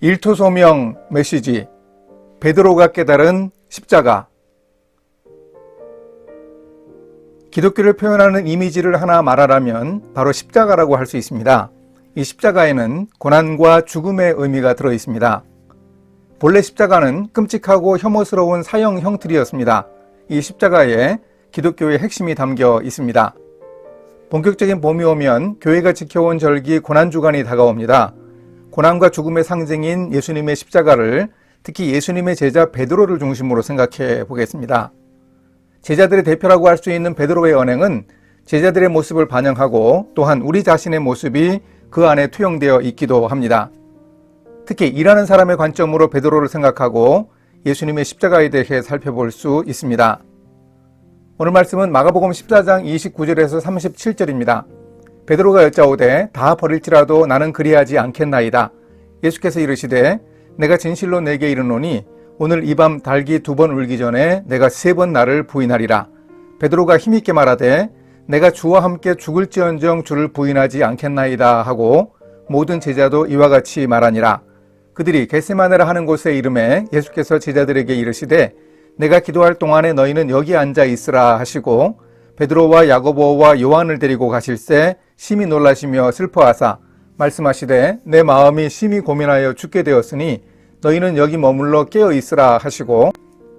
일토소명 메시지, 베드로가 깨달은 십자가. 기독교를 표현하는 이미지를 하나 말하라면 바로 십자가라고 할 수 있습니다. 이 십자가에는 고난과 죽음의 의미가 들어 있습니다. 본래 십자가는 끔찍하고 혐오스러운 사형 형틀이었습니다. 이 십자가에 기독교의 핵심이 담겨 있습니다. 본격적인 봄이 오면 교회가 지켜온 절기 고난주간이 다가옵니다. 고난과 죽음의 상징인 예수님의 십자가를, 특히 예수님의 제자 베드로를 중심으로 생각해 보겠습니다. 제자들의 대표라고 할 수 있는 베드로의 언행은 제자들의 모습을 반영하고 또한 우리 자신의 모습이 그 안에 투영되어 있기도 합니다. 특히 일하는 사람의 관점으로 베드로를 생각하고 예수님의 십자가에 대해 살펴볼 수 있습니다. 오늘 말씀은 마가복음 14장 29절에서 37절입니다. 베드로가 여짜오되 다 버릴지라도 나는 그리하지 않겠나이다. 예수께서 이르시되 내가 진실로 내게 이르노니 오늘 이 밤 닭이 2번 울기 전에 내가 3번 나를 부인하리라. 베드로가 힘있게 말하되 내가 주와 함께 죽을지언정 주를 부인하지 않겠나이다 하고 모든 제자도 이와 같이 말하니라. 그들이 겟세마네라 하는 곳에 이르매 예수께서 제자들에게 이르시되 내가 기도할 동안에 너희는 여기 앉아 있으라 하시고 베드로와 야고보와 요한을 데리고 가실새 심히 놀라시며 슬퍼하사 말씀하시되 내 마음이 심히 고민하여 죽게 되었으니 너희는 여기 머물러 깨어 있으라 하시고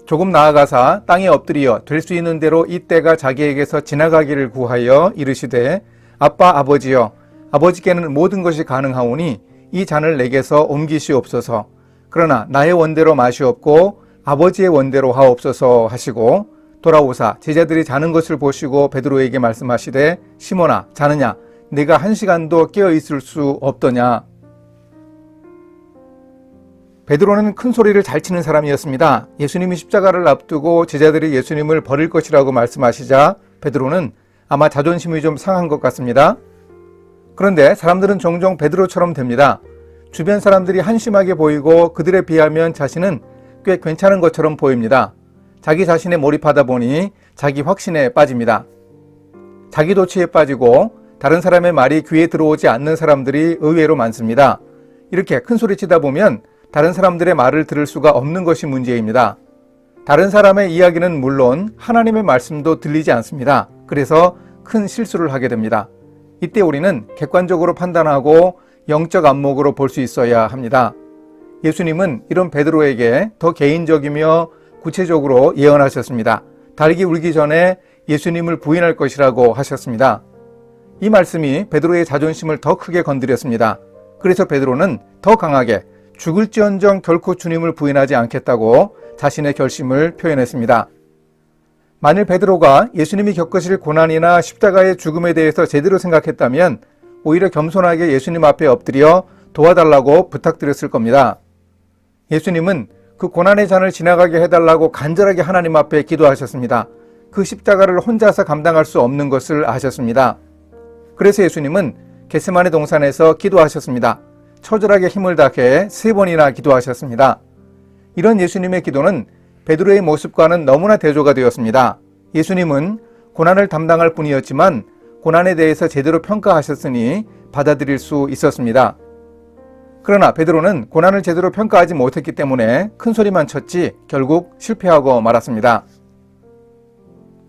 조금 나아가사 땅에 엎드려 될 수 있는 대로 이 때가 자기에게서 지나가기를 구하여 이르시되 아빠 아버지여 아버지께는 모든 것이 가능하오니 이 잔을 내게서 옮기시옵소서. 그러나 나의 원대로 마시옵고 아버지의 원대로 하옵소서 하시고 돌아오사 제자들이 자는 것을 보시고 베드로에게 말씀하시되 시몬아 자느냐 네가 1시간도 깨어 있을 수 없더냐. 베드로는 큰 소리를 잘 치는 사람이었습니다. 예수님이 십자가를 앞두고 제자들이 예수님을 버릴 것이라고 말씀하시자 베드로는 아마 자존심이 좀 상한 것 같습니다. 그런데 사람들은 종종 베드로처럼 됩니다. 주변 사람들이 한심하게 보이고 그들에 비하면 자신은 꽤 괜찮은 것처럼 보입니다. 자기 자신에 몰입하다 보니 자기 확신에 빠집니다. 자기 도취에 빠지고 다른 사람의 말이 귀에 들어오지 않는 사람들이 의외로 많습니다. 이렇게 큰 소리 치다 보면 다른 사람들의 말을 들을 수가 없는 것이 문제입니다. 다른 사람의 이야기는 물론 하나님의 말씀도 들리지 않습니다. 그래서 큰 실수를 하게 됩니다. 이때 우리는 객관적으로 판단하고 영적 안목으로 볼 수 있어야 합니다. 예수님은 이런 베드로에게 더 개인적이며 구체적으로 예언하셨습니다. 닭이 울기 전에 예수님을 부인할 것이라고 하셨습니다. 이 말씀이 베드로의 자존심을 더 크게 건드렸습니다. 그래서 베드로는 더 강하게 죽을지언정 결코 주님을 부인하지 않겠다고 자신의 결심을 표현했습니다. 만일 베드로가 예수님이 겪으실 고난이나 십자가의 죽음에 대해서 제대로 생각했다면 오히려 겸손하게 예수님 앞에 엎드려 도와달라고 부탁드렸을 겁니다. 예수님은 그 고난의 잔을 지나가게 해달라고 간절하게 하나님 앞에 기도하셨습니다. 그 십자가를 혼자서 감당할 수 없는 것을 아셨습니다. 그래서 예수님은 겟세마네 동산에서 기도하셨습니다. 처절하게 힘을 다해 3번이나 기도하셨습니다. 이런 예수님의 기도는 베드로의 모습과는 너무나 대조가 되었습니다. 예수님은 고난을 담당할 뿐이었지만 고난에 대해서 제대로 평가하셨으니 받아들일 수 있었습니다. 그러나 베드로는 고난을 제대로 평가하지 못했기 때문에 큰 소리만 쳤지 결국 실패하고 말았습니다.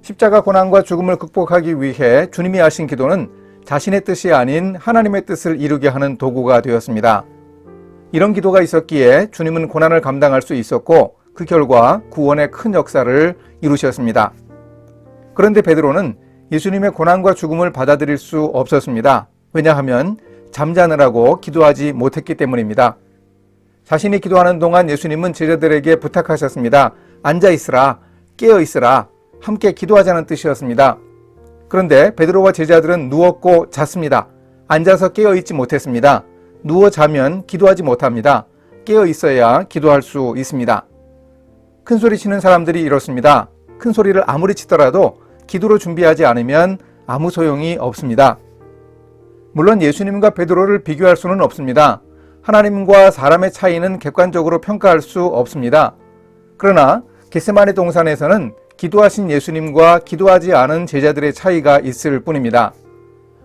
십자가 고난과 죽음을 극복하기 위해 주님이 하신 기도는 자신의 뜻이 아닌 하나님의 뜻을 이루게 하는 도구가 되었습니다. 이런 기도가 있었기에 주님은 고난을 감당할 수 있었고 그 결과 구원의 큰 역사를 이루셨습니다. 그런데 베드로는 예수님의 고난과 죽음을 받아들일 수 없었습니다. 왜냐하면 잠자느라고 기도하지 못했기 때문입니다. 자신이 기도하는 동안 예수님은 제자들에게 부탁하셨습니다. 앉아 있으라, 깨어 있으라, 함께 기도하자는 뜻이었습니다. 그런데 베드로와 제자들은 누웠고 잤습니다. 앉아서 깨어 있지 못했습니다. 누워 자면 기도하지 못합니다. 깨어 있어야 기도할 수 있습니다. 큰 소리 치는 사람들이 이렇습니다. 큰 소리를 아무리 치더라도 기도로 준비하지 않으면 아무 소용이 없습니다. 물론 예수님과 베드로를 비교할 수는 없습니다. 하나님과 사람의 차이는 객관적으로 평가할 수 없습니다. 그러나 겟세마네 동산에서는 기도하신 예수님과 기도하지 않은 제자들의 차이가 있을 뿐입니다.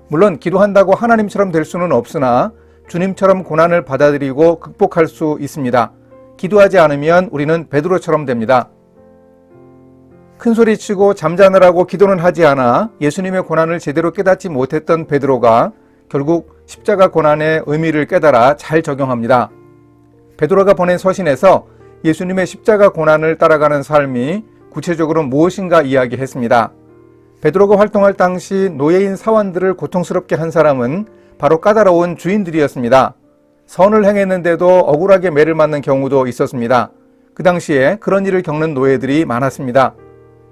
물론 기도한다고 하나님처럼 될 수는 없으나 주님처럼 고난을 받아들이고 극복할 수 있습니다. 기도하지 않으면 우리는 베드로처럼 됩니다. 큰소리치고 잠자느라고 기도는 하지 않아 예수님의 고난을 제대로 깨닫지 못했던 베드로가 결국 십자가 고난의 의미를 깨달아 잘 적용합니다. 베드로가 보낸 서신에서 예수님의 십자가 고난을 따라가는 삶이 구체적으로 무엇인가 이야기했습니다. 베드로가 활동할 당시 노예인 사환들을 고통스럽게 한 사람은 바로 까다로운 주인들이었습니다. 선을 행했는데도 억울하게 매를 맞는 경우도 있었습니다. 그 당시에 그런 일을 겪는 노예들이 많았습니다.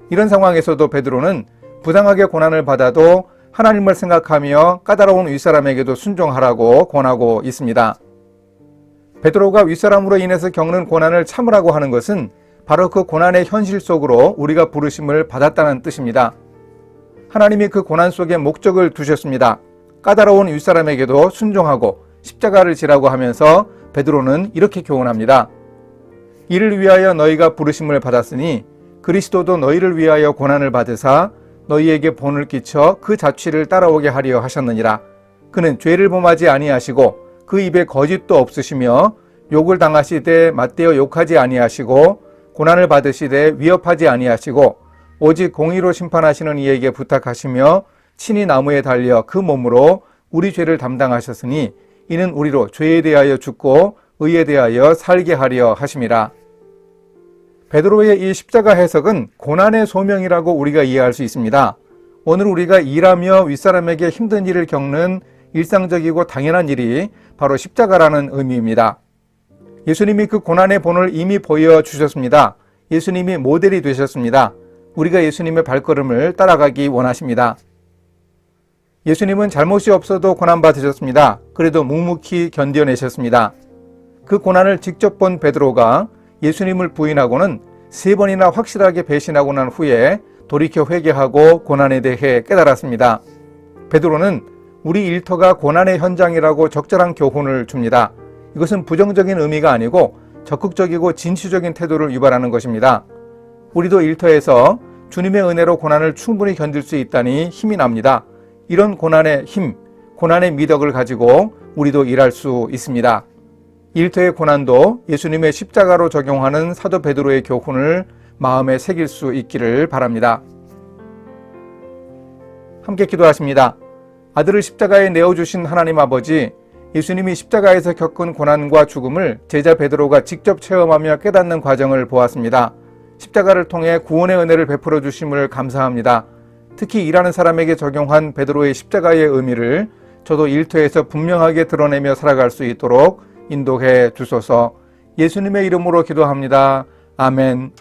이런 상황에서도 베드로는 부당하게 고난을 받아도 하나님을 생각하며 까다로운 윗사람에게도 순종하라고 권하고 있습니다. 베드로가 윗사람으로 인해서 겪는 고난을 참으라고 하는 것은 바로 그 고난의 현실 속으로 우리가 부르심을 받았다는 뜻입니다. 하나님이 그 고난 속에 목적을 두셨습니다. 까다로운 윗사람에게도 순종하고 십자가를 지라고 하면서 베드로는 이렇게 교훈합니다. 이를 위하여 너희가 부르심을 받았으니 그리스도도 너희를 위하여 고난을 받으사 너희에게 본을 끼쳐 그 자취를 따라오게 하려 하셨느니라. 그는 죄를 범하지 아니하시고 그 입에 거짓도 없으시며 욕을 당하시되 맞대어 욕하지 아니하시고 고난을 받으시되 위협하지 아니하시고 오직 공의로 심판하시는 이에게 부탁하시며 친히 나무에 달려 그 몸으로 우리 죄를 담당하셨으니 이는 우리로 죄에 대하여 죽고 의에 대하여 살게 하려 하심이라. 베드로의 이 십자가 해석은 고난의 소명이라고 우리가 이해할 수 있습니다. 오늘 우리가 일하며 윗사람에게 힘든 일을 겪는 일상적이고 당연한 일이 바로 십자가라는 의미입니다. 예수님이 그 고난의 본을 이미 보여주셨습니다. 예수님이 모델이 되셨습니다. 우리가 예수님의 발걸음을 따라가기 원하십니다. 예수님은 잘못이 없어도 고난받으셨습니다. 그래도 묵묵히 견뎌내셨습니다. 그 고난을 직접 본 베드로가 예수님을 부인하고는 3번이나 확실하게 배신하고 난 후에 돌이켜 회개하고 고난에 대해 깨달았습니다. 베드로는 우리 일터가 고난의 현장이라고 적절한 교훈을 줍니다. 이것은 부정적인 의미가 아니고 적극적이고 진취적인 태도를 유발하는 것입니다. 우리도 일터에서 주님의 은혜로 고난을 충분히 견딜 수 있다니 힘이 납니다. 이런 고난의 힘, 고난의 미덕을 가지고 우리도 일할 수 있습니다. 일터의 고난도 예수님의 십자가로 적용하는 사도 베드로의 교훈을 마음에 새길 수 있기를 바랍니다. 함께 기도하십니다. 아들을 십자가에 내어주신 하나님 아버지, 예수님이 십자가에서 겪은 고난과 죽음을 제자 베드로가 직접 체험하며 깨닫는 과정을 보았습니다. 십자가를 통해 구원의 은혜를 베풀어 주심을 감사합니다. 특히 일하는 사람에게 적용한 베드로의 십자가의 의미를 저도 일터에서 분명하게 드러내며 살아갈 수 있도록 인도해 주소서. 예수님의 이름으로 기도합니다. 아멘.